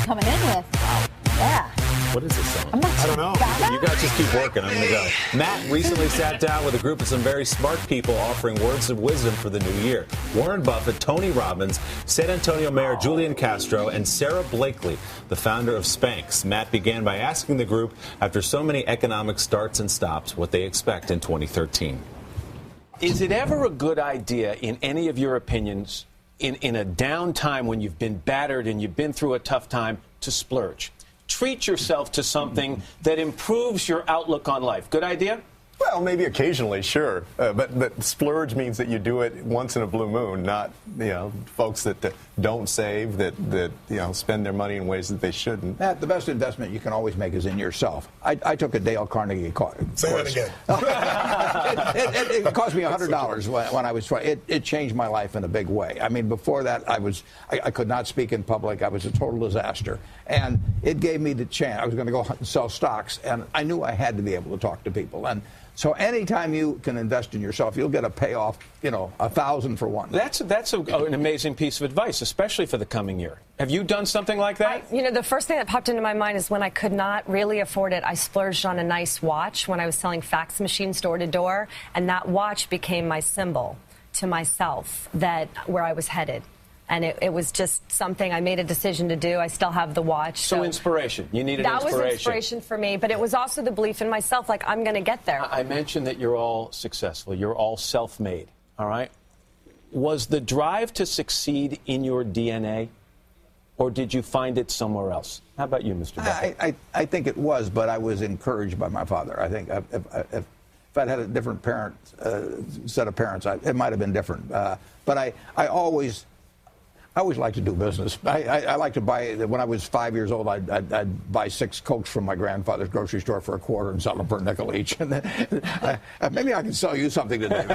coming in with. Yeah. What is this song? I don't know. You guys just keep working. I'm going to go. Matt recently sat down with a group of some very smart people offering words of wisdom for the new year. Warren Buffett, Tony Robbins, San Antonio Mayor Julian Castro, and Sara Blakely, the founder of Spanx. Matt began by asking the group, after so many economic starts and stops, what they expect in 2013. Is it ever a good idea, in any of your opinions, in a down time when you've been battered and you've been through a tough time, to splurge? Treat yourself to something that improves your outlook on life. Good idea? Well, maybe occasionally, sure. But splurge means that you do it once in a blue moon, not, folks that don't save, that spend their money in ways that they shouldn't. Matt, the best investment you can always make is in yourself. I took a Dale Carnegie course. Say that again. It cost me $100 when I was 20. It changed my life in a big way. I mean, before that, I could not speak in public. I was a total disaster. And it gave me the chance. I was going to go sell stocks, and I knew I had to be able to talk to people. And so anytime you can invest in yourself, you'll get a payoff, 1,000 for one. That's an amazing piece of advice, especially for the coming year. Have you done something like that? The first thing that popped into my mind is when I could not really afford it, I splurged on a nice watch when I was selling fax machines door to door, and that watch became my symbol to myself where I was headed. And it was just something I made a decision to do. I still have the watch. So inspiration. You needed inspiration. That was inspiration for me, but it was also the belief in myself, like, I'm going to get there. I mentioned that you're all successful. You're all self-made, all right? Was the drive to succeed in your DNA, or did you find it somewhere else? How about you, Mr. Buffett? I think it was, but I was encouraged by my father. I think if I'd had a different set of parents, it might have been different. But I always like to do business. I like to buy. When I was 5 years old, I'd buy 6 Cokes from my grandfather's grocery store for $0.25 and sell them for a nickel each. And then, maybe I can sell you something today.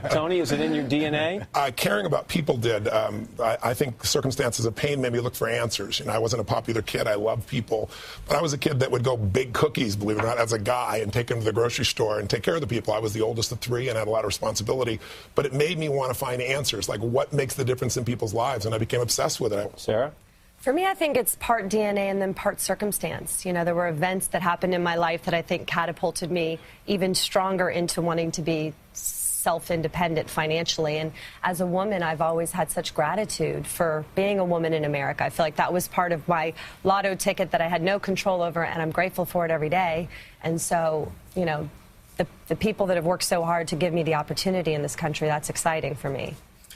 Tony, is it in your DNA? Caring about people did. I think circumstances of pain made me look for answers. I wasn't a popular kid. I loved people. But I was a kid that would go bake cookies, believe it or not, as a guy and take them to the grocery store and take care of the people. I was the oldest of 3 and had a lot of responsibility. But it made me want to find answers, like what makes the difference in people's lives, and I became obsessed with it. Sarah? For me, I think it's part DNA and then part circumstance. There were events that happened in my life that I think catapulted me even stronger into wanting to be self-independent financially. And as a woman, I've always had such gratitude for being a woman in America. I feel like that was part of my lotto ticket that I had no control over, and I'm grateful for it every day. And so, the people that have worked so hard to give me the opportunity in this country, that's exciting for me.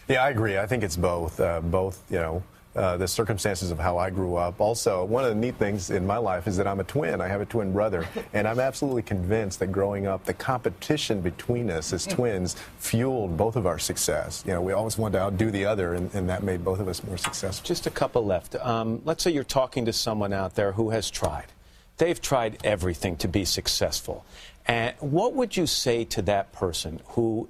Yeah, I agree. I think it's both. The circumstances of how I grew up. Also, one of the neat things in my life is that I'm a twin. I have a twin brother. And I'm absolutely convinced that growing up, the competition between us as twins fueled both of our success. We always wanted to outdo the other, and that made both of us more successful. Just a couple left. Let's say you're talking to someone out there who has tried. They've tried everything to be successful. And what would you say to that person who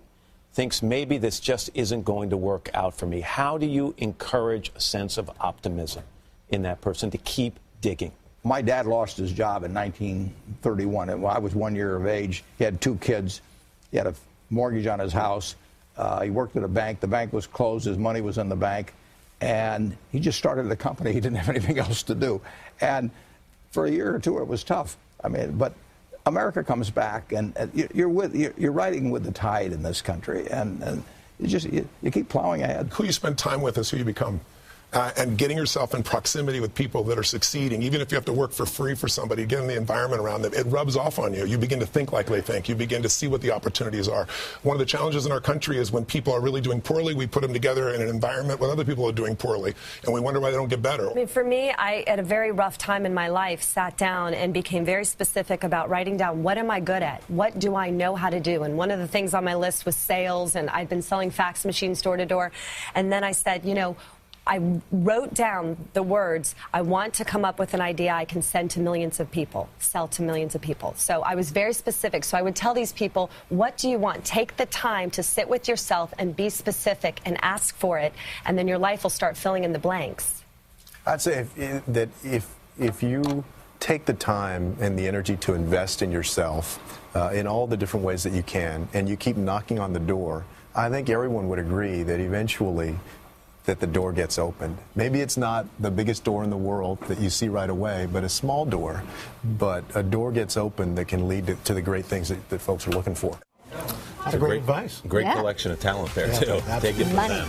thinks maybe this just isn't going to work out for me? How do you encourage a sense of optimism in that person to keep digging? My dad lost his job in 1931, and when I was 1 year of age, he had 2 kids. He had a mortgage on his house. He worked at a bank. The bank was closed. His money was in the bank. And he just started a company. He didn't have anything else to do. And for a year or 2, it was tough. But America comes back, and you're riding with the tide in this country, and you keep plowing ahead. Who you spend time with is who you become. And getting yourself in proximity with people that are succeeding, even if you have to work for free for somebody, get in the environment around them, it rubs off on you. You begin to think like they think. You begin to see what the opportunities are. One of the challenges in our country is when people are really doing poorly, we put them together in an environment with other people who are doing poorly, and we wonder why they don't get better. For me, I, at a very rough time in my life, sat down and became very specific about writing down, what am I good at? What do I know how to do? And one of the things on my list was sales, and I'd been selling fax machines door to door. And then I said, I wrote down the words, I want to come up with an idea I can send to millions of people, sell to millions of people. So I was very specific. So I would tell these people, what do you want? Take the time to sit with yourself and be specific and ask for it, and then your life will start filling in the blanks. I'd say that if you take the time and the energy to invest in yourself in all the different ways that you can, and you keep knocking on the door, I think everyone would agree that eventually that the door gets opened. Maybe it's not the biggest door in the world that you see right away, but a small door. But a door gets opened that can lead to the great things that folks are looking for. That's great advice. Great Yeah. collection of talent there, Yeah, too. absolutely. Take it from Money. them.